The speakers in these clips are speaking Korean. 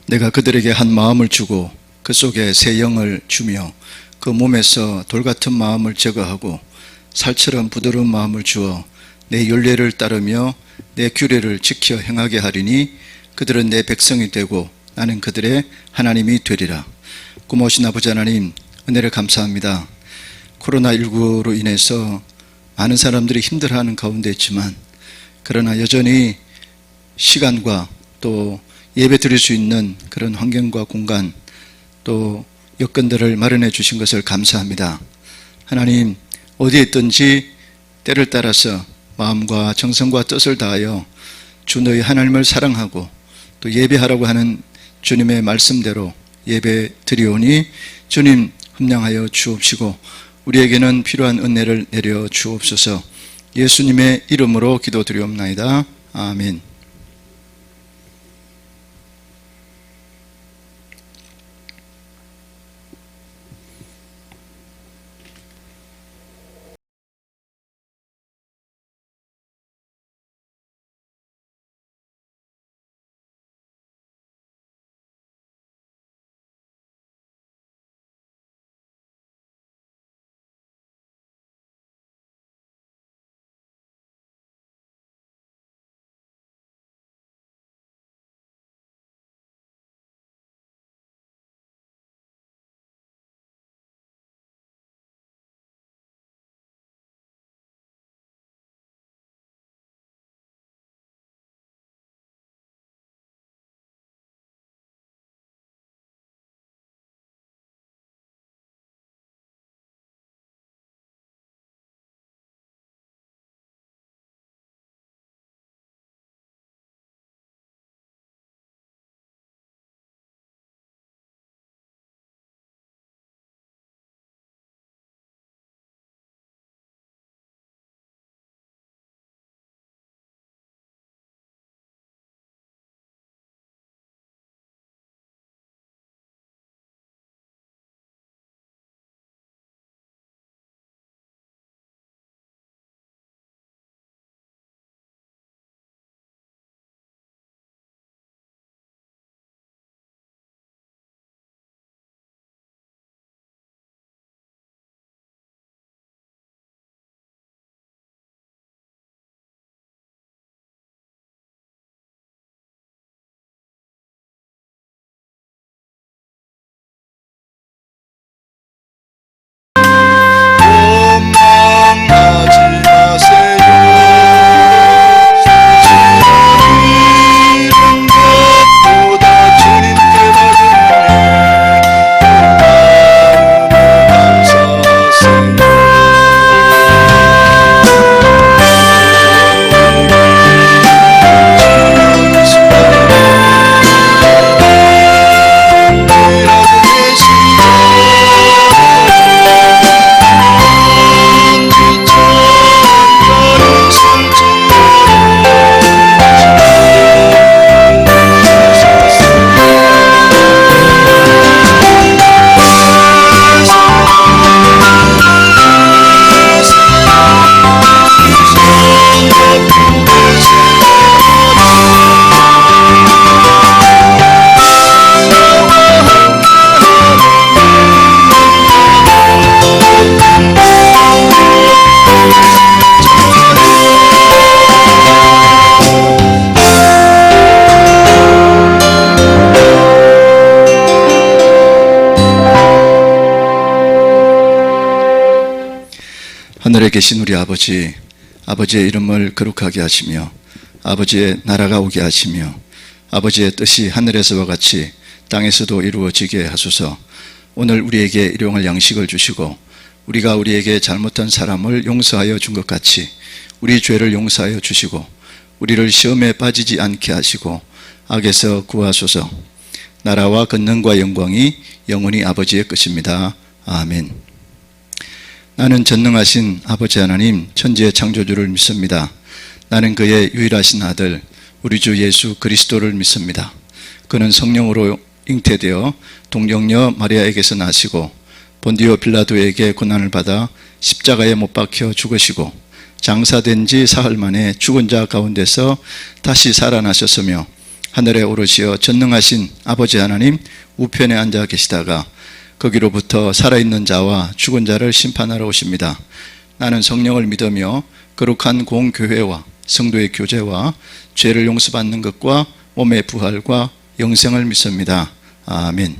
내가 그들에게 한 마음을 주고 그 속에 새 영을 주며 그 몸에서 돌같은 마음을 제거하고 살처럼 부드러운 마음을 주어 내 율례를 따르며 내 규례를 지켜 행하게 하리니 그들은 내 백성이 되고 나는 그들의 하나님이 되리라. 고마우신 아버지 하나님, 은혜를 감사합니다. 코로나19로 인해서 많은 사람들이 힘들어하는 가운데 있지만 그러나 여전히 시간과 또 예배 드릴 수 있는 그런 환경과 공간 또 여건들을 마련해 주신 것을 감사합니다. 하나님, 어디에 있든지 때를 따라서 마음과 정성과 뜻을 다하여 주 너희 하나님을 사랑하고 또 예배하라고 하는 주님의 말씀대로 예배 드리오니 주님 흠량하여 주옵시고 우리에게는 필요한 은혜를 내려 주옵소서. 예수님의 이름으로 기도드리옵나이다. 아멘. 하늘에 계신 우리 아버지, 아버지의 이름을 거룩하게 하시며 아버지의 나라가 오게 하시며 아버지의 뜻이 하늘에서와 같이 땅에서도 이루어지게 하소서. 오늘 우리에게 일용할 양식을 주시고 우리가 우리에게 잘못한 사람을 용서하여 준 것 같이 우리 죄를 용서하여 주시고 우리를 시험에 빠지지 않게 하시고 악에서 구하소서. 나라와 권능과 영광이 영원히 아버지의 것입니다. 아멘. 나는 전능하신 아버지 하나님 천지의 창조주를 믿습니다. 나는 그의 유일하신 아들 우리 주 예수 그리스도를 믿습니다. 그는 성령으로 잉태되어 동정녀 마리아에게서 나시고 본디오 빌라도에게 고난을 받아 십자가에 못 박혀 죽으시고 장사된 지 사흘 만에 죽은 자 가운데서 다시 살아나셨으며 하늘에 오르시어 전능하신 아버지 하나님 우편에 앉아 계시다가 거기로부터 살아있는 자와 죽은 자를 심판하러 오십니다. 나는 성령을 믿으며 거룩한 공교회와 성도의 교제와 죄를 용서받는 것과 몸의 부활과 영생을 믿습니다. 아멘.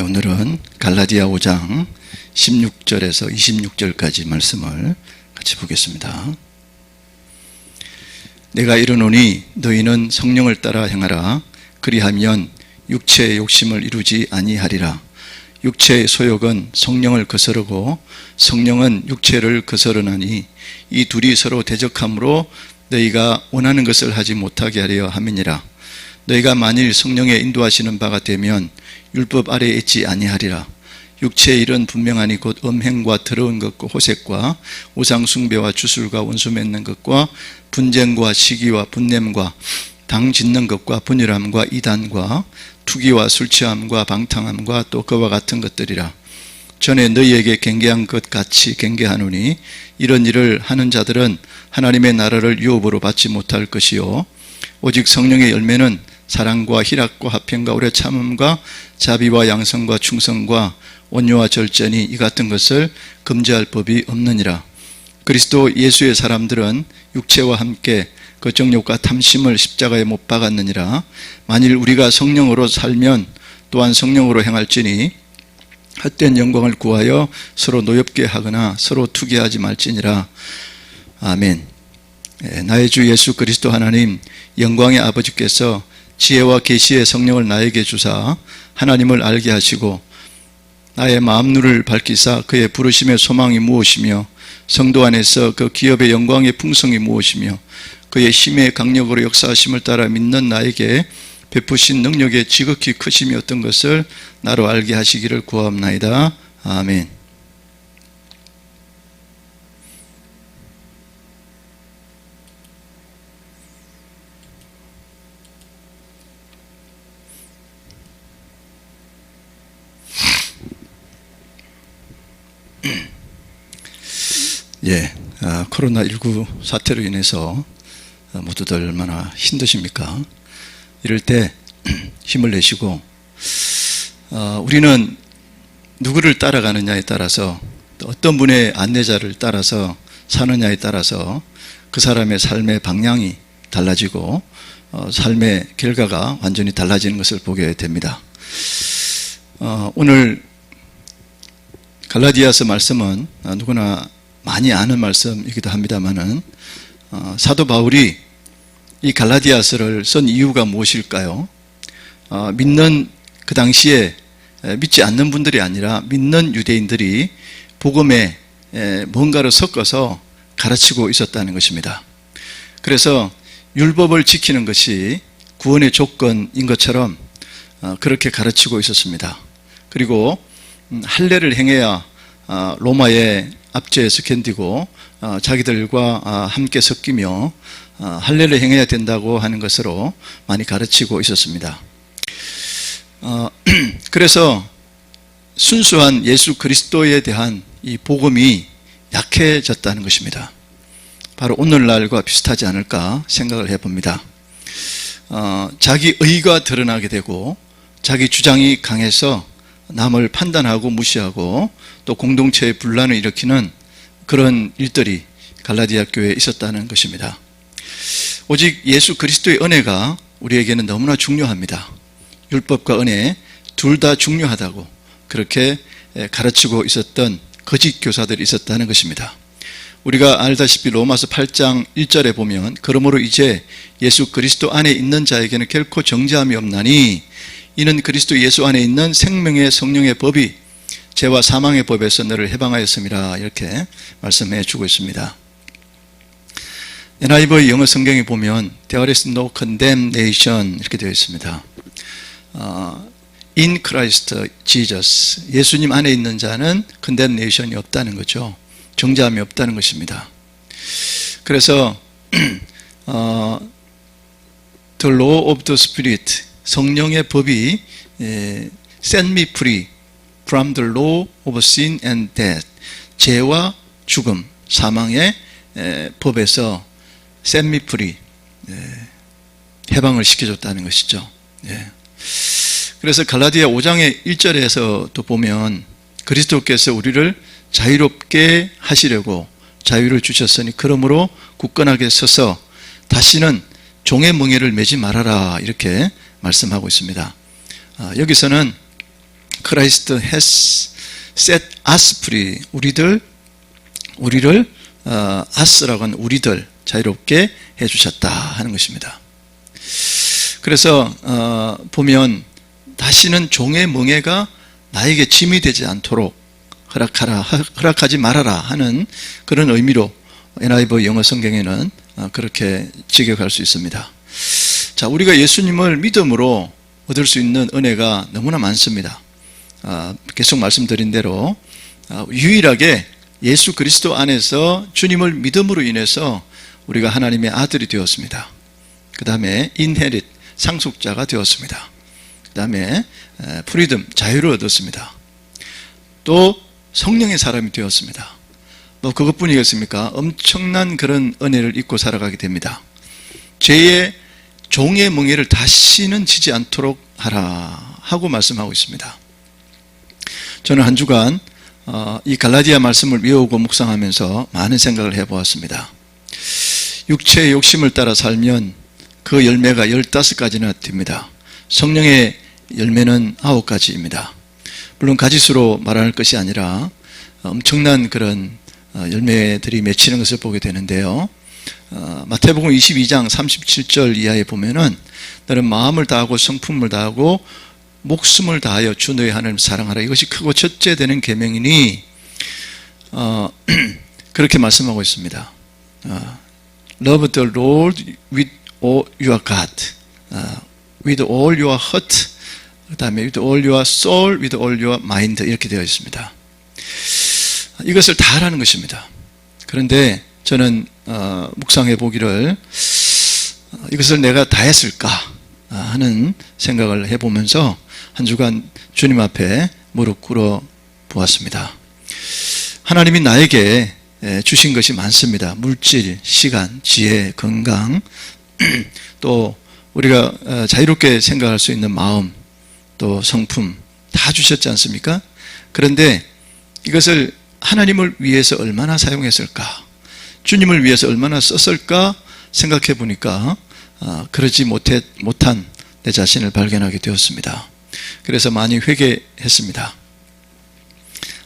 오늘은 갈라디아 5장 16절에서 26절까지 말씀을 같이 보겠습니다. 내가 이르노니 너희는 성령을 따라 행하라. 그리하면 육체의 욕심을 이루지 아니하리라. 육체의 소욕은 성령을 거스르고 성령은 육체를 거스르나니 이 둘이 서로 대적함으로 너희가 원하는 것을 하지 못하게 하려 함이니라. 너희가 만일 성령의 인도하시는 바가 되면 율법 아래에 있지 아니하리라. 육체의 일은 분명하니 곧 음행과 더러운 것과 호색과 우상 숭배와 주술과 원수 맺는 것과 분쟁과 시기와 분냄과 당 짓는 것과 분열함과 이단과 투기와 술 취함과 방탕함과 또 그와 같은 것들이라. 전에 너희에게 경계한 것 같이 경계하노니 이런 일을 하는 자들은 하나님의 나라를 유업으로 받지 못할 것이요 오직 성령의 열매는 사랑과 희락과 화평과 오래 참음과 자비와 양성과 충성과 온유와 절제니 이 같은 것을 금지할 법이 없느니라. 그리스도 예수의 사람들은 육체와 함께 그 정욕과 탐심을 십자가에 못 박았느니라. 만일 우리가 성령으로 살면 또한 성령으로 행할지니 헛된 영광을 구하여 서로 노엽게 하거나 서로 투기하지 말지니라. 아멘. 나의 주 예수 그리스도 하나님 영광의 아버지께서 지혜와 계시의 성령을 나에게 주사 하나님을 알게 하시고 나의 마음눈을 밝히사 그의 부르심의 소망이 무엇이며 성도 안에서 그 기업의 영광의 풍성이 무엇이며 그의 힘의 강력으로 역사하심을 따라 믿는 나에게 베푸신 능력의 지극히 크심이 어떤 것을 나로 알게 하시기를 구하옵나이다. 아멘. 코로나19 사태로 인해서 모두들 얼마나 힘드십니까? 이럴 때 힘을 내시고 우리는 누구를 따라가느냐에 따라서 어떤 분의 안내자를 따라서 사느냐에 따라서 그 사람의 삶의 방향이 달라지고 삶의 결과가 완전히 달라지는 것을 보게 됩니다. 오늘 갈라디아서 말씀은 누구나 많이 아는 말씀이기도 합니다만은 사도 바울이 이 갈라디아서를 쓴 이유가 무엇일까요? 믿는 그 당시에 믿지 않는 분들이 아니라 믿는 유대인들이 복음에 뭔가를 섞어서 가르치고 있었다는 것입니다. 그래서 율법을 지키는 것이 구원의 조건인 것처럼 그렇게 가르치고 있었습니다. 그리고 할례를 행해야 로마의 앞제에서 견디고 자기들과 함께 섞이며 할례를 행해야 된다고 하는 것으로 많이 가르치고 있었습니다. 그래서 순수한 예수 그리스도에 대한 이 복음이 약해졌다는 것입니다. 바로 오늘날과 비슷하지 않을까 생각을 해봅니다. 자기 의가 드러나게 되고 자기 주장이 강해서 남을 판단하고 무시하고 또 공동체의 분란을 일으키는 그런 일들이 갈라디아 교회에 있었다는 것입니다. 오직 예수 그리스도의 은혜가 우리에게는 너무나 중요합니다. 율법과 은혜 둘 다 중요하다고 그렇게 가르치고 있었던 거짓 교사들이 있었다는 것입니다. 우리가 알다시피 로마서 8장 1절에 보면 그러므로 이제 예수 그리스도 안에 있는 자에게는 결코 정죄함이 없나니 이는 그리스도 예수 안에 있는 생명의 성령의 법이 죄와 사망의 법에서 너를 해방하였음이라 이렇게 말씀해 주고 있습니다. NIV 영어 성경에 보면 There is no condemnation 이렇게 되어 있습니다. In Christ Jesus 예수님 안에 있는 자는 condemnation이 없다는 거죠. 정죄함이 없다는 것입니다. 그래서 The law of the Spirit 성령의 법이 set me free from the law of sin and death 죄와 죽음, 사망의 법에서 set me free 해방을 시켜줬다는 것이죠. 그래서 갈라디아 5장의 1절에서 또 보면 그리스도께서 우리를 자유롭게 하시려고 자유를 주셨으니 그러므로 굳건하게 서서 다시는 종의 멍에를 매지 말아라 이렇게 말씀하고 있습니다. 여기서는 Christ has set us free 우리를 us라고 하는 우리들 자유롭게 해주셨다 하는 것입니다. 그래서 보면 다시는 종의 멍에가 나에게 짐이 되지 않도록 허락하지 말아라 하는 그런 의미로 NIV 영어 성경에는 그렇게 직역할 수 있습니다. 자, 우리가 예수님을 믿음으로 얻을 수 있는 은혜가 너무나 많습니다. 계속 말씀드린 대로 유일하게 예수 그리스도 안에서 주님을 믿음으로 인해서 우리가 하나님의 아들이 되었습니다. 그 다음에 inherit 상속자가 되었습니다. 그 다음에 freedom 자유를 얻었습니다. 또 성령의 사람이 되었습니다. 뭐 그것뿐이겠습니까? 엄청난 그런 은혜를 입고 살아가게 됩니다. 죄의 종의 멍에를 다시는 지지 않도록 하라 하고 말씀하고 있습니다. 저는 한 주간 이 갈라디아 말씀을 외우고 묵상하면서 많은 생각을 해보았습니다. 육체의 욕심을 따라 살면 그 열매가 15가지나 됩니다. 성령의 열매는 9가지입니다. 물론 가지수로 말할 것이 아니라 엄청난 그런 열매들이 맺히는 것을 보게 되는데요. 마태복음 22장 37절 이하에 보면은 너는 마음을 다하고 성품을 다하고 목숨을 다하여 주 너의 하나님을 사랑하라. 이것이 크고 첫째 되는 계명이니 그렇게 말씀하고 있습니다. Love the Lord with all your God, with all your heart, 그 다음에 with all your soul, with all your mind 이렇게 되어 있습니다. 이것을 다 하라는 것입니다. 그런데 저는 묵상해 보기를 이것을 내가 다 했을까 하는 생각을 해보면서 한 주간 주님 앞에 무릎 꿇어 보았습니다. 하나님이 나에게 주신 것이 많습니다. 물질, 시간, 지혜, 건강 또 우리가 자유롭게 생각할 수 있는 마음 또 성품 다 주셨지 않습니까? 그런데 이것을 하나님을 위해서 얼마나 사용했을까? 주님을 위해서 얼마나 썼을까? 생각해 보니까 그러지 못한 내 자신을 발견하게 되었습니다. 그래서 많이 회개했습니다.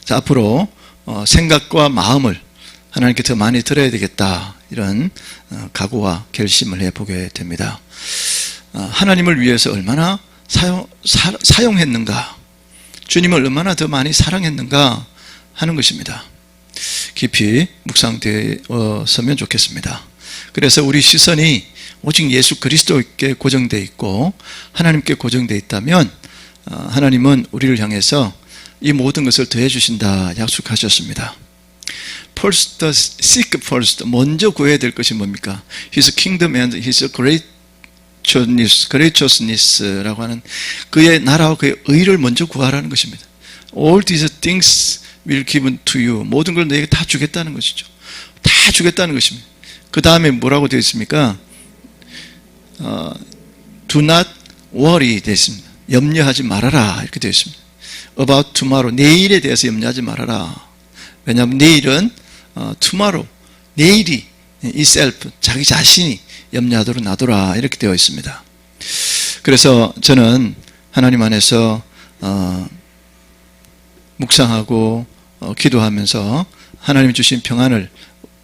자, 앞으로 생각과 마음을 하나님께 더 많이 드려야 되겠다 이런 각오와 결심을 해보게 됩니다. 하나님을 위해서 얼마나 사용했는가, 주님을 얼마나 더 많이 사랑했는가 하는 것입니다. 깊이 묵상되었으면 좋겠습니다. 그래서 우리 시선이 오직 예수 그리스도께 고정되어 있고 하나님께 고정되어 있다면 하나님은 우리를 향해서 이 모든 것을 더해 주신다 약속하셨습니다. First, seek first. 먼저 구해야 될 것이 뭡니까? His kingdom and His graciousness라고 하는 그의 나라와 그의 의를 먼저 구하라는 것입니다. All these things will given to you. 모든 걸 너에게 다 주겠다는 것이죠. 다 주겠다는 것입니다. 그 다음에 뭐라고 되어 있습니까? Do not worry 되어 있습니다. 염려하지 말아라 이렇게 되어 있습니다. About tomorrow. 내일에 대해서 염려하지 말아라. 왜냐하면 내일은 tomorrow. 내일이 itself. 자기 자신이 염려하도록 놔둬라 이렇게 되어 있습니다. 그래서 저는 하나님 안에서 묵상하고 기도하면서 하나님이 주신 평안을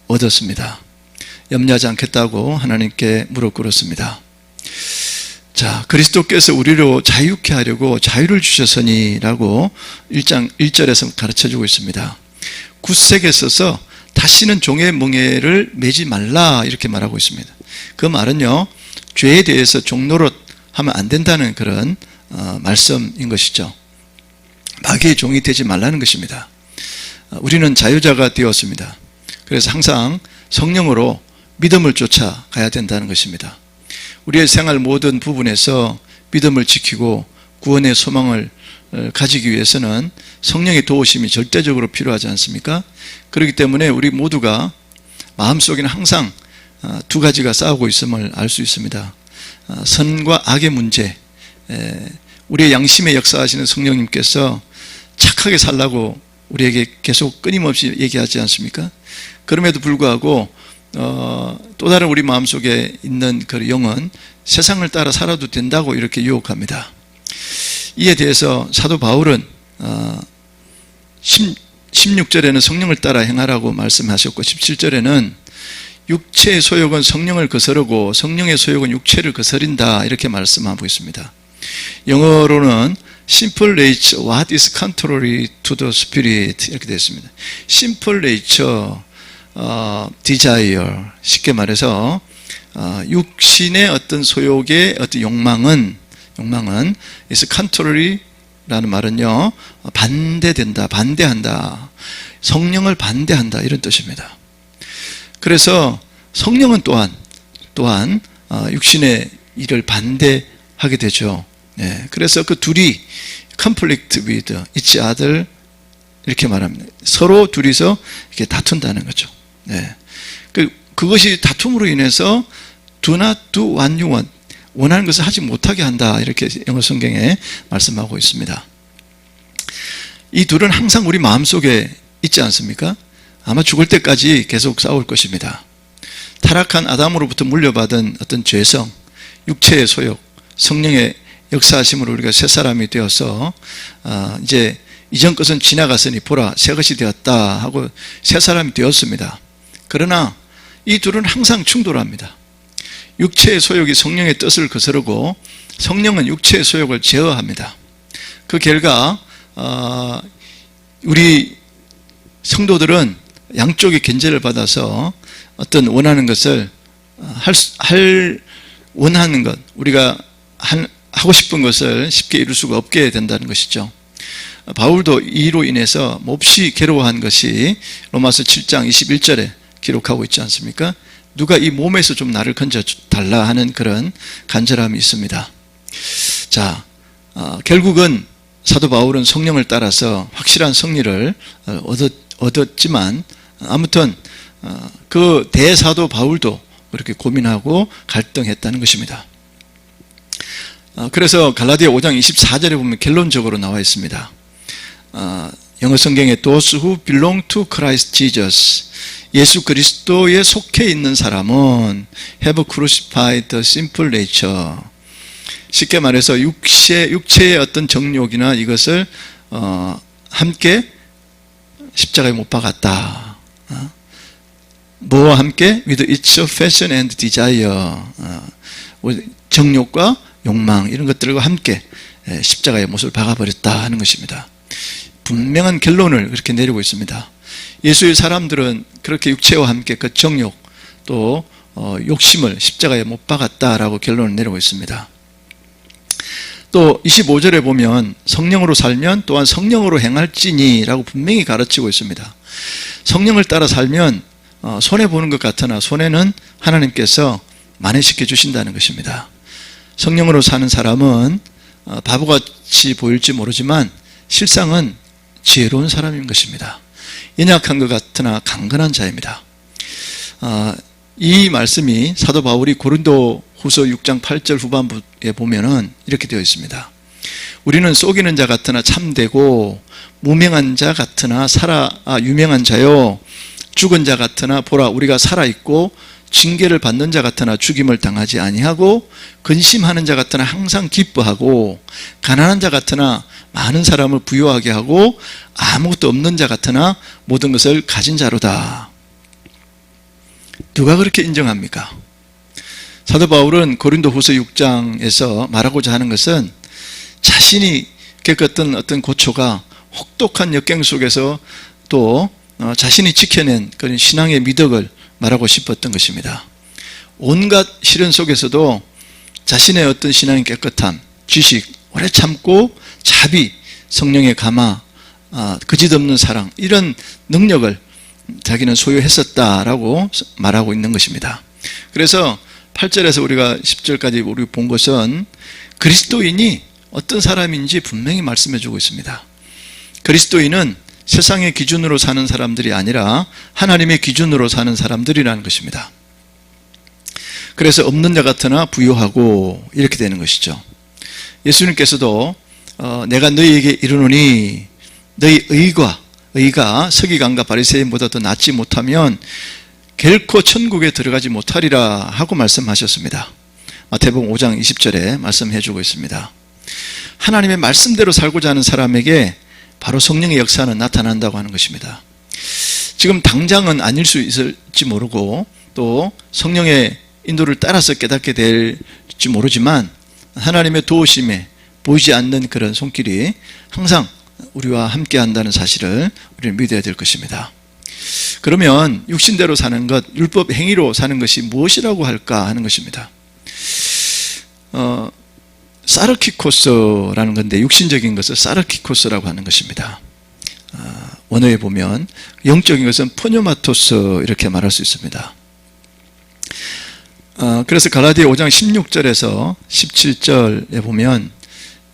얻었습니다. 염려하지 않겠다고 하나님께 무릎 꿇었습니다. 자, 그리스도께서 우리로 자유케 하려고 자유를 주셨으니라고 1장 1절에서 가르쳐주고 있습니다. 굳세게 써서 다시는 종의 멍에를 매지 말라 이렇게 말하고 있습니다. 그 말은요, 죄에 대해서 종노릇 하면 안 된다는 그런 말씀인 것이죠. 마귀의 종이 되지 말라는 것입니다. 우리는 자유자가 되었습니다. 그래서 항상 성령으로 믿음을 쫓아가야 된다는 것입니다. 우리의 생활 모든 부분에서 믿음을 지키고 구원의 소망을 가지기 위해서는 성령의 도우심이 절대적으로 필요하지 않습니까? 그렇기 때문에 우리 모두가 마음속에는 항상 두 가지가 싸우고 있음을 알 수 있습니다. 선과 악의 문제, 우리의 양심에 역사하시는 성령님께서 착하게 살라고 우리에게 계속 끊임없이 얘기하지 않습니까? 그럼에도 불구하고 또 다른 우리 마음속에 있는 그 영은 세상을 따라 살아도 된다고 이렇게 유혹합니다. 이에 대해서 사도 바울은 16절에는 성령을 따라 행하라고 말씀하셨고 17절에는 육체의 소욕은 성령을 거스르고 성령의 소욕은 육체를 거스린다 이렇게 말씀하고 있습니다. 영어로는 simple nature, what is contrary to the spirit 이렇게 되어 있습니다. simple nature, desire, 쉽게 말해서 육신의 어떤 소욕의 어떤 욕망은 is contrary 라는 말은요, 반대된다, 반대한다, 성령을 반대한다 이런 뜻입니다. 그래서 성령은 또한 육신의 일을 반대하게 되죠. 네, 그래서 그 둘이 conflict with each other 이렇게 말합니다. 서로 둘이서 이렇게 다툰다는 거죠. 네, 그것이 다툼으로 인해서 do not do what you want. 원하는 것을 하지 못하게 한다 이렇게 영어 성경에 말씀하고 있습니다. 이 둘은 항상 우리 마음속에 있지 않습니까? 아마 죽을 때까지 계속 싸울 것입니다. 타락한 아담으로부터 물려받은 어떤 죄성, 육체의 소욕, 성령의 역사하심으로 우리가 새 사람이 되어서 이제 이전 것은 지나갔으니 보라 새 것이 되었다 하고 새 사람이 되었습니다. 그러나 이 둘은 항상 충돌합니다. 육체의 소욕이 성령의 뜻을 거스르고 성령은 육체의 소욕을 제어합니다. 그 결과 우리 성도들은 양쪽의 견제를 받아서 어떤 원하는 것을 원하는 것, 우리가 하고 싶은 것을 쉽게 이룰 수가 없게 된다는 것이죠. 바울도 이로 인해서 몹시 괴로워한 것이 로마서 7장 21절에 기록하고 있지 않습니까? 누가 이 몸에서 좀 나를 건져달라 하는 그런 간절함이 있습니다. 자, 결국은 사도 바울은 성령을 따라서 확실한 승리를 얻었지만 아무튼 그 대사도 바울도 그렇게 고민하고 갈등했다는 것입니다. 그래서 갈라디아 5장 24절에 보면 결론적으로 나와 있습니다. 영어 성경에 Those who belong to Christ Jesus, 예수 그리스도에 속해 있는 사람은 have crucified the simple nature. 쉽게 말해서 육체의 어떤 정욕이나 이것을 함께 십자가에 못 박았다. 뭐와 함께? with its passion and desire. 정욕과 욕망 이런 것들과 함께 십자가에 못을 박아버렸다 하는 것입니다. 분명한 결론을 그렇게 내리고 있습니다. 예수의 사람들은 그렇게 육체와 함께 그 정욕 또 욕심을 십자가에 못 박았다라고 결론을 내리고 있습니다. 또 25절에 보면 성령으로 살면 또한 성령으로 행할지니 라고 분명히 가르치고 있습니다. 성령을 따라 살면 손해보는 것 같으나 손해는 하나님께서 만회시켜 주신다는 것입니다. 성령으로 사는 사람은 바보같이 보일지 모르지만 실상은 지혜로운 사람인 것입니다. 연약한 것 같으나 강건한 자입니다. 이 말씀이 사도 바울이 고린도 후서 6장 8절 후반부에 보면은 이렇게 되어 있습니다. 우리는 속이는 자 같으나 참되고 무명한 자 같으나 유명한 자요, 죽은 자 같으나 보라 우리가 살아있고 징계를 받는 자 같으나 죽임을 당하지 아니하고 근심하는 자 같으나 항상 기뻐하고 가난한 자 같으나 많은 사람을 부유하게 하고 아무것도 없는 자 같으나 모든 것을 가진 자로다. 누가 그렇게 인정합니까? 사도 바울은 고린도 후서 6장에서 말하고자 하는 것은 자신이 겪었던 어떤 고초가 혹독한 역경 속에서 또 자신이 지켜낸 그런 신앙의 미덕을 말하고 싶었던 것입니다. 온갖 시련 속에서도 자신의 어떤 신앙의 깨끗함, 지식, 오래 참고 자비, 성령의 감화, 거짓없는 사랑, 이런 능력을 자기는 소유했었다라고 말하고 있는 것입니다. 그래서 8절에서 우리가 10절까지 우리 본 것은 그리스도인이 어떤 사람인지 분명히 말씀해 주고 있습니다. 그리스도인은 세상의 기준으로 사는 사람들이 아니라 하나님의 기준으로 사는 사람들이라는 것입니다. 그래서 없는 자 같으나 부유하고 이렇게 되는 것이죠. 예수님께서도 내가 너희에게 이르노니 너희 의가 서기관과 바리새인보다 더 낫지 못하면 결코 천국에 들어가지 못하리라 하고 말씀하셨습니다. 마태복음 5장 20절에 말씀해 주고 있습니다. 하나님의 말씀대로 살고자 하는 사람에게 바로 성령의 역사는 나타난다고 하는 것입니다. 지금 당장은 아닐 수 있을지 모르고 또 성령의 인도를 따라서 깨닫게 될지 모르지만 하나님의 도우심에 보이지 않는 그런 손길이 항상 우리와 함께 한다는 사실을 우리는 믿어야 될 것입니다. 그러면 육신대로 사는 것, 율법 행위로 사는 것이 무엇이라고 할까 하는 것입니다. 사르키코스라는 건데 육신적인 것을 사르키코스라고 하는 것입니다. 원어에 보면 영적인 것은 포뇨마토스 이렇게 말할 수 있습니다. 그래서 갈라디아 5장 16절에서 17절에 보면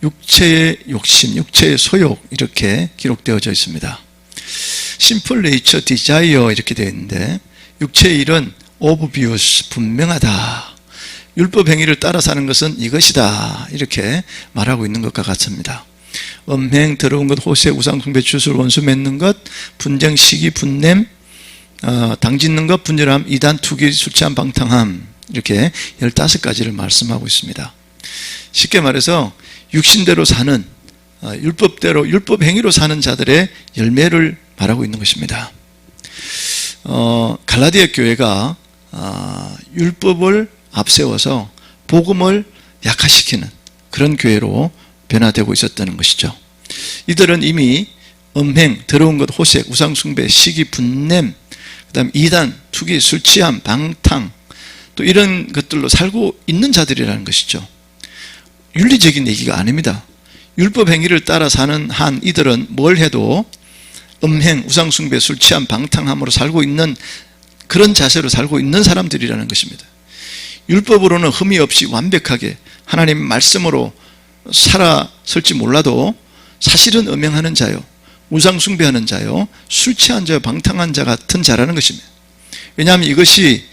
육체의 욕심, 육체의 소욕 이렇게 기록되어져 있습니다. 심플 네이처 디자이어 이렇게 되어 있는데 육체의 일은 오브비우스 분명하다. 율법 행위를 따라 사는 것은 이것이다. 이렇게 말하고 있는 것과 같습니다. 음행, 더러운 것, 호색, 우상숭배, 주술, 원수 맺는 것, 분쟁, 시기, 분냄, 당짓는 것, 분열함, 이단, 투기, 술 취함, 방탕함 이렇게 15가지를 말씀하고 있습니다. 쉽게 말해서 육신대로 사는 율법대로 율법 행위로 사는 자들의 열매를 말하고 있는 것입니다. 갈라디아 교회가 율법을 앞세워서 복음을 약화시키는 그런 교회로 변화되고 있었다는 것이죠. 이들은 이미 음행, 더러운 것, 호색, 우상숭배, 시기, 분냄, 그다음 이단, 투기, 술 취함, 방탕 또 이런 것들로 살고 있는 자들이라는 것이죠. 윤리적인 얘기가 아닙니다. 율법 행위를 따라 사는 한 이들은 뭘 해도 음행, 우상숭배, 술 취함, 방탕함으로 살고 있는 그런 자세로 살고 있는 사람들이라는 것입니다. 율법으로는 흠이 없이 완벽하게 하나님 말씀으로 살아설지 몰라도 사실은 음행하는 자요, 우상숭배하는 자요, 술 취한 자요, 방탕한 자 같은 자라는 것입니다. 왜냐하면 이것이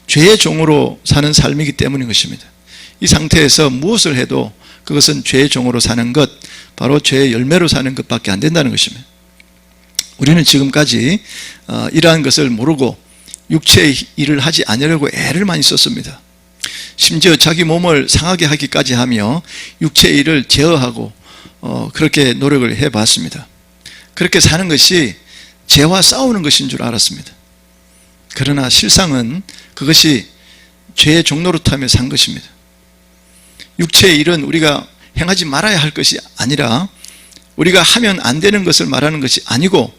죄의 종으로 사는 삶이기 때문인 것입니다. 이 상태에서 무엇을 해도 그것은 죄의 종으로 사는 것, 바로 죄의 열매로 사는 것밖에 안 된다는 것입니다. 우리는 지금까지 이러한 것을 모르고 육체의 일을 하지 않으려고 애를 많이 썼습니다. 심지어 자기 몸을 상하게 하기까지 하며 육체의 일을 제어하고 그렇게 노력을 해봤습니다. 그렇게 사는 것이 죄와 싸우는 것인 줄 알았습니다. 그러나 실상은 그것이 죄의 종노릇하며 산 것입니다. 육체의 일은 우리가 행하지 말아야 할 것이 아니라 우리가 하면 안 되는 것을 말하는 것이 아니고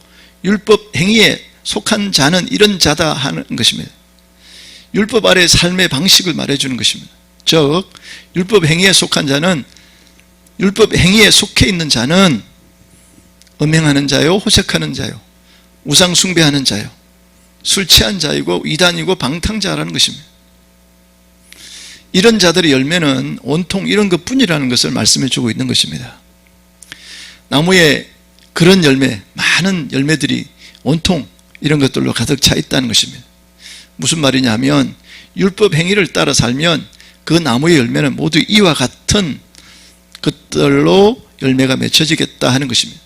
율법 행위에 속한 자는 이런 자다 하는 것입니다. 율법 아래 삶의 방식을 말해주는 것입니다. 즉 율법 행위에 속한 자는 율법 행위에 속해 있는 자는 음행하는 자요, 호색하는 자요, 우상 숭배하는 자요, 술 취한 자이고 이단이고 방탕자라는 것입니다. 이런 자들의 열매는 온통 이런 것뿐이라는 것을 말씀해 주고 있는 것입니다. 나무에 그런 열매, 많은 열매들이 온통 이런 것들로 가득 차 있다는 것입니다. 무슨 말이냐 하면 율법 행위를 따라 살면 그 나무의 열매는 모두 이와 같은 것들로 열매가 맺혀지겠다 하는 것입니다.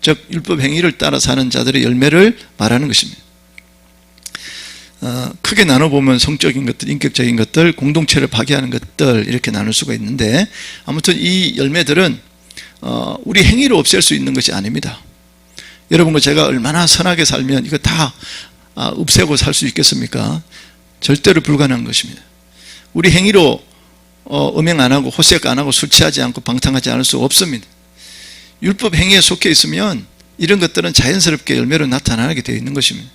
즉 율법 행위를 따라 사는 자들의 열매를 말하는 것입니다. 크게 나눠보면 성적인 것들, 인격적인 것들, 공동체를 파괴하는 것들 이렇게 나눌 수가 있는데, 아무튼 이 열매들은 우리 행위로 없앨 수 있는 것이 아닙니다. 여러분과 제가 얼마나 선하게 살면 이거 다 없애고 살 수 있겠습니까? 절대로 불가능한 것입니다. 우리 행위로 음행 안 하고 호색 안 하고 술 취하지 않고 방탕하지 않을 수 없습니다. 율법 행위에 속해 있으면 이런 것들은 자연스럽게 열매로 나타나게 되어 있는 것입니다.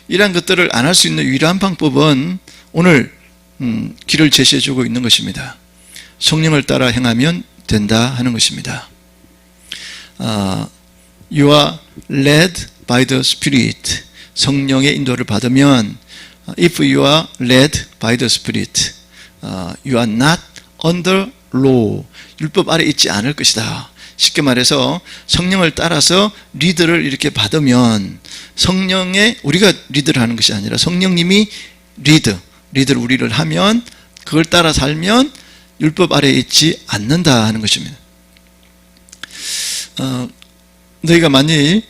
이러한 것들을 안 할 수 있는 유일한 방법은 오늘 길을 제시해 주고 있는 것입니다. 성령을 따라 행하면 된다 하는 것입니다. You are led by the Spirit. 성령의 인도를 받으면 If you are led by the Spirit, you are not under law. 율법 아래 있지 않을 것이다. 쉽게 말해서 성령을 따라서 리드를 이렇게 받으면 성령의 우리가 리드를 하는 것이 아니라 성령님이 리드를 우리를 하면 그걸 따라 살면 율법 아래에 있지 않는다 하는 것입니다. 너희가 만일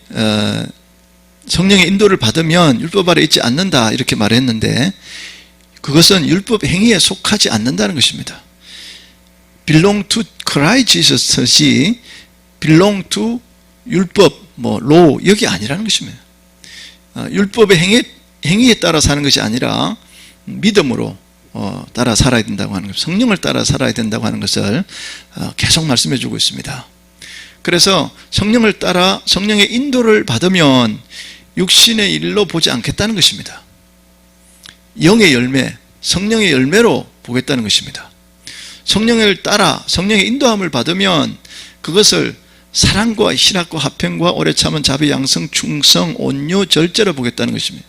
성령의 인도를 받으면 율법 아래에 있지 않는다 이렇게 말했는데 그것은 율법 행위에 속하지 않는다는 것입니다. belong to Christ Jesus이 belong to 율법, law 여기 아니라는 것입니다. 율법의 행위에 따라 사는 것이 아니라 믿음으로 따라 살아야 된다고 하는 것, 성령을 따라 살아야 된다고 하는 것을 계속 말씀해 주고 있습니다. 그래서 성령을 따라 성령의 인도를 받으면 육신의 일로 보지 않겠다는 것입니다. 영의 열매, 성령의 열매로 보겠다는 것입니다. 성령을 따라 성령의 인도함을 받으면 그것을 사랑과 희락과 화평과 오래 참은 자비, 양성, 충성, 온유, 절제로 보겠다는 것입니다.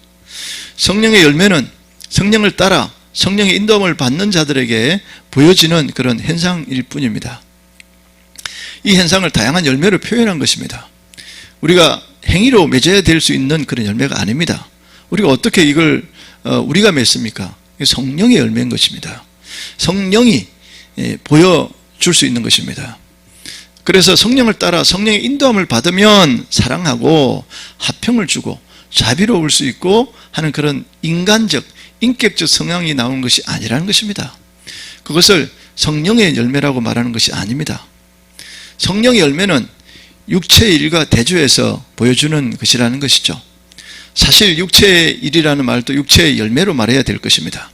성령의 열매는 성령을 따라 성령의 인도함을 받는 자들에게 보여지는 그런 현상일 뿐입니다. 이 현상을 다양한 열매로 표현한 것입니다. 우리가 행위로 맺어야 될 수 있는 그런 열매가 아닙니다. 우리가 어떻게 이걸 우리가 맺습니까? 성령의 열매인 것입니다. 성령이 보여줄 수 있는 것입니다. 그래서 성령을 따라 성령의 인도함을 받으면 사랑하고 화평을 주고 자비로울 수 있고 하는 그런 인간적, 인격적 성향이 나오는 것이 아니라는 것입니다. 그것을 성령의 열매라고 말하는 것이 아닙니다. 성령의 열매는 육체의 일과 대조해서 보여주는 것이라는 것이죠. 사실 육체의 일이라는 말도 육체의 열매로 말해야 될 것입니다.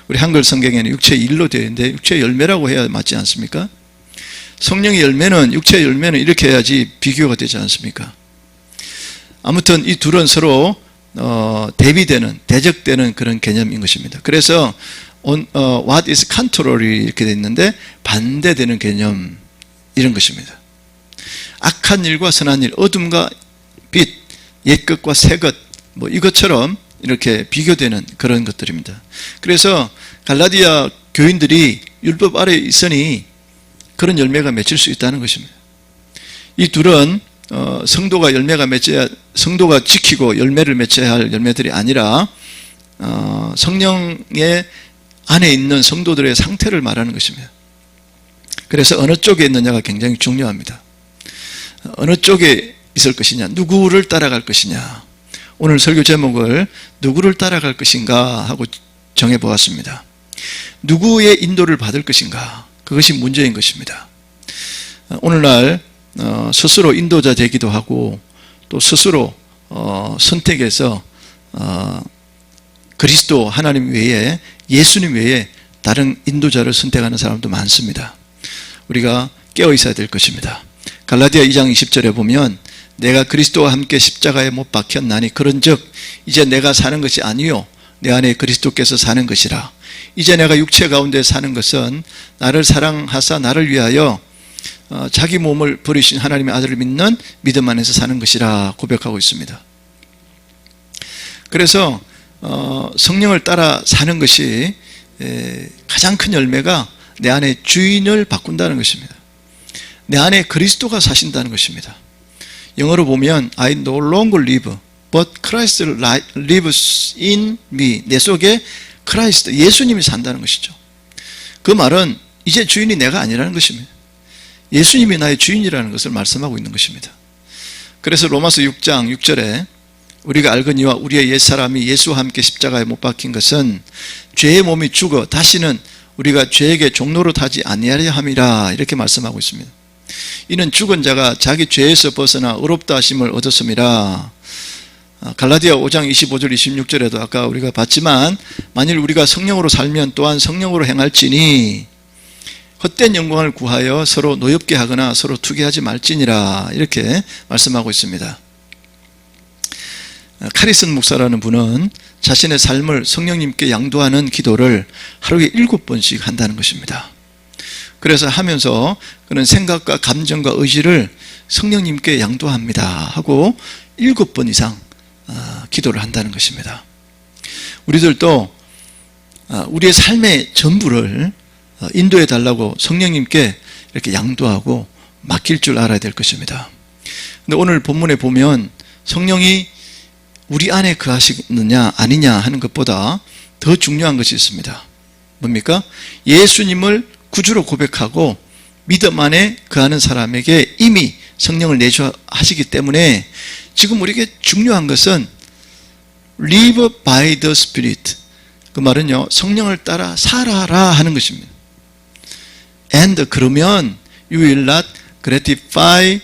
우리 한글 성경에는 육체의 일로 되어 있는데 육체의 열매라고 해야 맞지 않습니까? 성령의 열매는, 육체의 열매는 이렇게 해야지 비교가 되지 않습니까? 아무튼 이 둘은 서로 대비되는, 대적되는 그런 개념인 것입니다. 그래서 what is contrary 이렇게 되어 있는데 반대되는 개념 이런 것입니다. 악한 일과 선한 일, 어둠과 빛, 옛것과 새것 이것처럼 이렇게 비교되는 그런 것들입니다. 그래서 갈라디아 교인들이 율법 아래에 있으니 그런 열매가 맺힐 수 있다는 것입니다. 이 둘은 성도가 성도가 지키고 열매를 맺어야 할 열매들이 아니라 성령의 안에 있는 성도들의 상태를 말하는 것입니다. 그래서 어느 쪽에 있느냐가 굉장히 중요합니다. 어느 쪽에 있을 것이냐, 누구를 따라갈 것이냐. 오늘 설교 제목을 누구를 따라갈 것인가 하고 정해보았습니다. 누구의 인도를 받을 것인가, 그것이 문제인 것입니다. 오늘날 스스로 인도자 되기도 하고 또 스스로 선택해서 그리스도 하나님 외에, 예수님 외에 다른 인도자를 선택하는 사람도 많습니다. 우리가 깨어 있어야 될 것입니다. 갈라디아 2장 20절에 보면 내가 그리스도와 함께 십자가에 못 박혔나니 그런즉 이제 내가 사는 것이 아니요 내 안에 그리스도께서 사는 것이라. 이제 내가 육체 가운데 사는 것은 나를 사랑하사 나를 위하여 자기 몸을 버리신 하나님의 아들을 믿는 믿음 안에서 사는 것이라 고백하고 있습니다. 그래서 성령을 따라 사는 것이 가장 큰 열매가 내 안에 주인을 바꾼다는 것입니다. 내 안에 그리스도가 사신다는 것입니다. 영어로 보면 I no longer live, but Christ lives in me. 내 속에 크라이스트, 예수님이 산다는 것이죠. 그 말은 이제 주인이 내가 아니라는 것입니다. 예수님이 나의 주인이라는 것을 말씀하고 있는 것입니다. 그래서 로마서 6장 6절에 우리가 알거니와 우리의 옛사람이 예수와 함께 십자가에 못 박힌 것은 죄의 몸이 죽어 다시는 우리가 죄에게 종노릇 하지 아니하려 함이라, 이렇게 말씀하고 있습니다. 이는 죽은 자가 자기 죄에서 벗어나 의롭다 하심을 얻었음이라. 갈라디아 5장 25절 26절에도 아까 우리가 봤지만 만일 우리가 성령으로 살면 또한 성령으로 행할지니 헛된 영광을 구하여 서로 노엽게 하거나 서로 투기하지 말지니라, 이렇게 말씀하고 있습니다. 카리슨 목사라는 분은 자신의 삶을 성령님께 양도하는 기도를 하루에 7번씩 한다는 것입니다. 그래서 하면서 그런 생각과 감정과 의지를 성령님께 양도합니다 하고 7번 이상 기도를 한다는 것입니다. 우리들도 우리의 삶의 전부를 인도해 달라고 성령님께 이렇게 양도하고 맡길 줄 알아야 될 것입니다. 근데 오늘 본문에 보면 성령이 우리 안에 거하시느냐 아니냐 하는 것보다 더 중요한 것이 있습니다. 뭡니까? 예수님을 구주로 고백하고 믿음 안에 거하는 사람에게 이미 성령을 내주하시기 때문에 지금 우리에게 중요한 것은 live by the Spirit, 그 말은요 성령을 따라 살아라 하는 것입니다. And 그러면 you will not gratify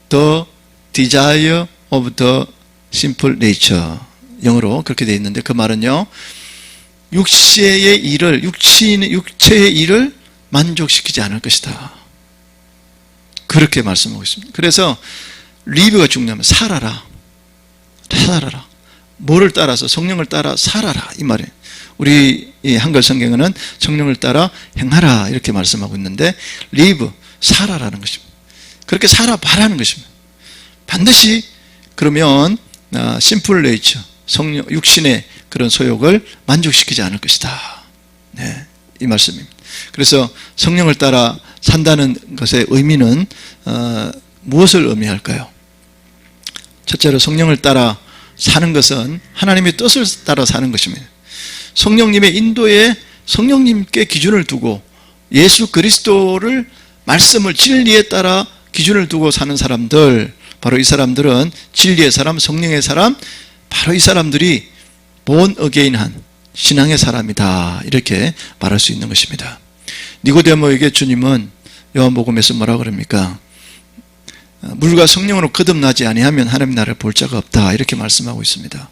the desire of the simple nature. 영어로 그렇게 되어 있는데 그 말은요 육체의 일을 만족시키지 않을 것이다, 그렇게 말씀하고 있습니다. 그래서 리브가 중요합니다. 살아라. 뭐를 따라서? 성령을 따라 살아라, 이 말이에요. 우리 한글 성경에는 성령을 따라 행하라 이렇게 말씀하고 있는데 리브, 살아라는 것입니다. 그렇게 살아봐라는 것입니다. 반드시 그러면 심플 네이처, 성령, 육신의 그런 소욕을 만족시키지 않을 것이다. 네, 이 말씀입니다. 그래서 성령을 따라 산다는 것의 의미는 무엇을 의미할까요? 첫째로 성령을 따라 사는 것은 하나님의 뜻을 따라 사는 것입니다. 성령님의 인도에 성령님께 기준을 두고 예수 그리스도를 말씀을 진리에 따라 기준을 두고 사는 사람들, 바로 이 사람들은 진리의 사람, 성령의 사람, 바로 이 사람들이 born again한 신앙의 사람이다, 이렇게 말할 수 있는 것입니다. 니고데모에게 주님은 요한복음에서 뭐라고 그럽니까? 물과 성령으로 거듭나지 아니하면 하나님 나라를 볼 자가 없다, 이렇게 말씀하고 있습니다.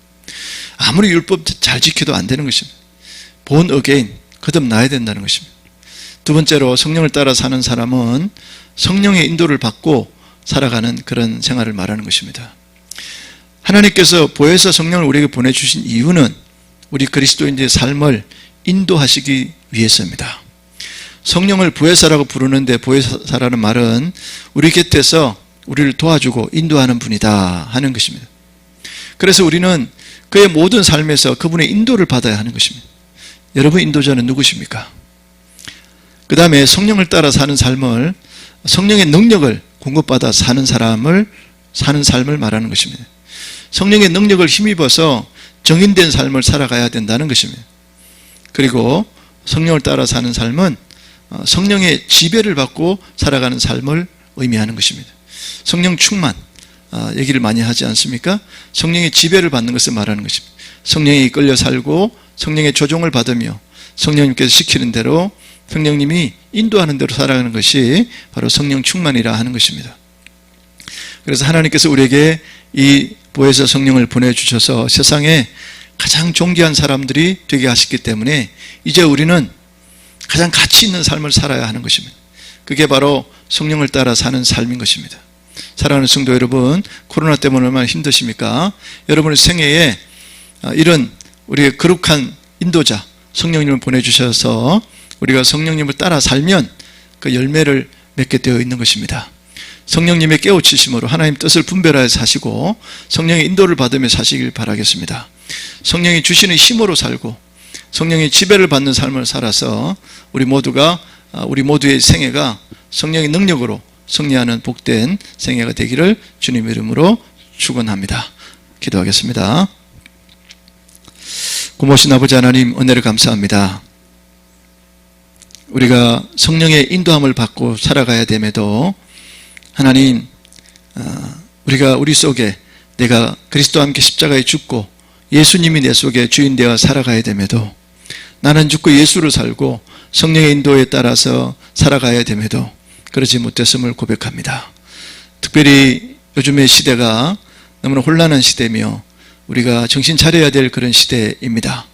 아무리 율법 잘 지켜도 안 되는 것입니다. born again, 거듭나야 된다는 것입니다. 두 번째로 성령을 따라 사는 사람은 성령의 인도를 받고 살아가는 그런 생활을 말하는 것입니다. 하나님께서 보혜사 성령을 우리에게 보내주신 이유는 우리 그리스도인의 삶을 인도하시기 위해서입니다. 성령을 보혜사라고 부르는데 보혜사라는 말은 우리 곁에서 우리를 도와주고 인도하는 분이다 하는 것입니다. 그래서 우리는 그의 모든 삶에서 그분의 인도를 받아야 하는 것입니다. 여러분 인도자는 누구십니까? 그 다음에 성령을 따라 사는 삶을, 성령의 능력을 공급받아 사는 삶을 말하는 것입니다. 성령의 능력을 힘입어서 정인된 삶을 살아가야 된다는 것입니다. 그리고 성령을 따라 사는 삶은 성령의 지배를 받고 살아가는 삶을 의미하는 것입니다. 성령 충만 얘기를 많이 하지 않습니까? 성령의 지배를 받는 것을 말하는 것입니다. 성령에 이끌려 살고 성령의 조종을 받으며 성령님께서 시키는 대로, 성령님이 인도하는 대로 살아가는 것이 바로 성령 충만이라 하는 것입니다. 그래서 하나님께서 우리에게 이 보혜사 성령을 보내주셔서 세상에 가장 존귀한 사람들이 되게 하셨기 때문에 이제 우리는 가장 가치 있는 삶을 살아야 하는 것입니다. 그게 바로 성령을 따라 사는 삶인 것입니다. 사랑하는 성도 여러분, 코로나 때문에 얼마나 힘드십니까? 여러분의 생애에 이런 우리의 거룩한 인도자 성령님을 보내주셔서 우리가 성령님을 따라 살면 그 열매를 맺게 되어 있는 것입니다. 성령님의 깨우치심으로 하나님 뜻을 분별하여 사시고 성령의 인도를 받으며 사시길 바라겠습니다. 성령이 주시는 힘으로 살고 성령의 지배를 받는 삶을 살아서 우리 모두의 생애가 성령의 능력으로 승리하는 복된 생애가 되기를 주님 이름으로 축원합니다. 기도하겠습니다. 고모신 아버지 하나님, 은혜를 감사합니다. 우리가 성령의 인도함을 받고 살아가야 됨에도 하나님, 우리가 우리 속에 내가 그리스도와 함께 십자가에 죽고 예수님이 내 속에 주인 되어 살아가야 됨에도 나는 죽고 예수로 살고 성령의 인도에 따라서 살아가야 됨에도 그러지 못했음을 고백합니다. 특별히 요즘의 시대가 너무나 혼란한 시대며 우리가 정신 차려야 될 그런 시대입니다.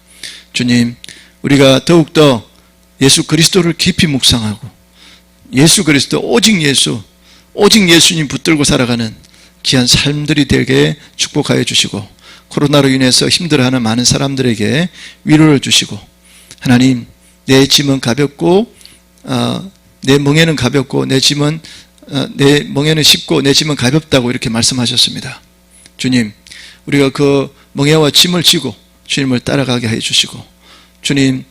주님, 우리가 더욱더 예수 그리스도를 깊이 묵상하고 예수 그리스도 오직 예수님 붙들고 살아가는 귀한 삶들이 되게 축복하여 주시고 코로나로 인해서 힘들어하는 많은 사람들에게 위로를 주시고 하나님, 내 짐은 가볍고 내 멍에는 가볍고 내 멍에는 쉽고 내 짐은 가볍다고 이렇게 말씀하셨습니다. 주님, 우리가 그 멍에와 짐을 지고 주님을 따라가게 해 주시고 주님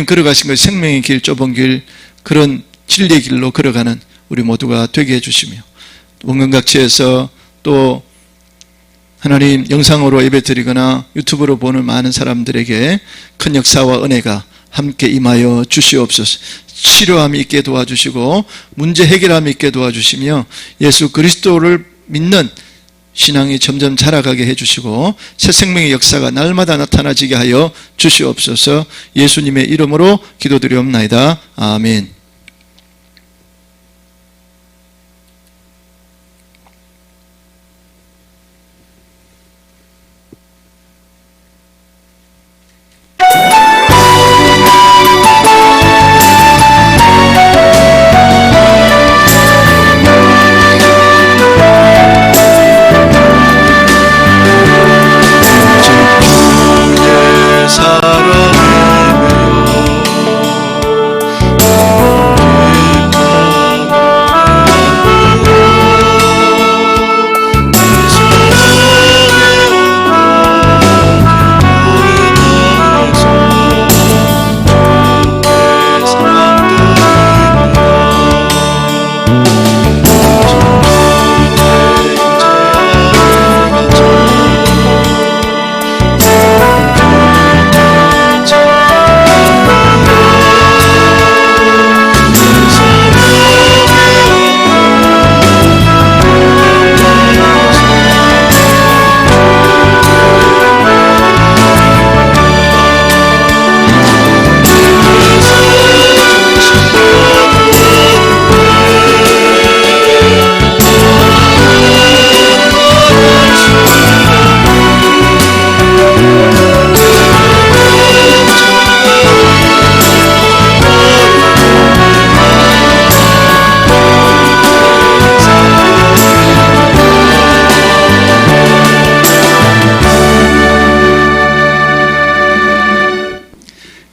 걸어가신 그 생명의 길, 좁은 길, 그런 진리의 길로 걸어가는 우리 모두가 되게 해주시며 원근각지에서 또 하나님 영상으로 예배드리거나 유튜브로 보는 많은 사람들에게 큰 역사와 은혜가 함께 임하여 주시옵소서. 치료함이 있게 도와주시고 문제 해결함이 있게 도와주시며 예수 그리스도를 믿는 신앙이 점점 자라가게 해주시고 새 생명의 역사가 날마다 나타나지게 하여 주시옵소서. 예수님의 이름으로 기도드리옵나이다. 아멘.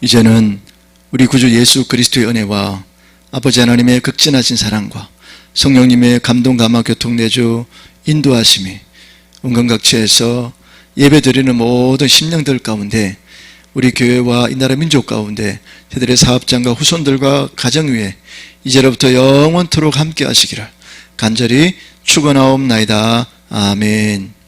이제는 우리 구주 예수 그리스도의 은혜와 아버지 하나님의 극진하신 사랑과 성령님의 감동 감화 교통 내주 인도하심이 원근각지에서 예배드리는 모든 심령들 가운데 우리 교회와 이 나라 민족 가운데 저들의 사업장과 후손들과 가정 위에 이제로부터 영원토록 함께 하시기를 간절히 축원하옵나이다. 아멘.